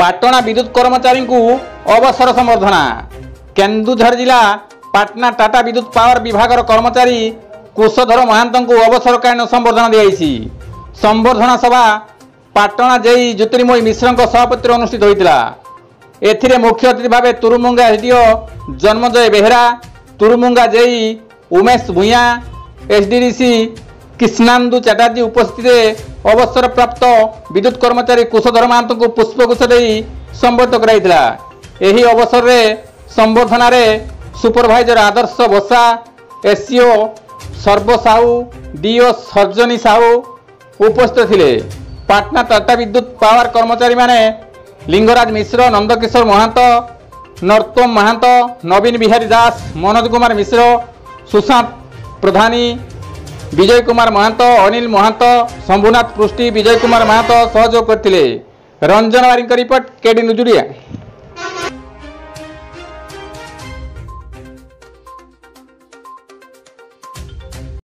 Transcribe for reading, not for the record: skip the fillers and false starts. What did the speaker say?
पाटणा विद्युत कर्मचारी को अवसर संबर्धना। केन्दुझर जिला पाटना टाटा विद्युत पावर विभाग कर्मचारी कुशधर महांत को अवसरकालीन संबर्धना दी। संबर्धना सभा पाटणा जेई ज्योतिर्मयी मिश्र सभापति अनुष्ठित होता। एथिरे मुख्य अतिथि भाव तुरुमुंगा एसडीओ जन्मजय बेहरा, तुरुमुंगा जेई उमेश भूया, एसडीडीसी कृष्णांदु चैटार्जी उपस्थित अवसर प्राप्त विद्युत कर्मचारी कुशधर महांत को पुष्पगुच्छ दे संबर्धित कराइथिला। एही अवसर में संबर्धना रे supervisor Adarsh Basa, SCO Sarba Sahu, DO Sarjani Sahu उपस्थित थिले। पाटना टाटा विद्युत पावर कर्मचारी माने लिंगराज मिश्र, नंदकिशोर महांत, नरोत्तम महांत, नवीन बिहारी दास, मनोज कुमार मिश्र, सुशांत प्रधानी, विजय कुमार महांत, अनिल महांत, शंभुनाथ पृष्टि, विजय कुमार महांत सहयोग करथिले। रंजन वारी रिपोर्ट केडी न्यूज।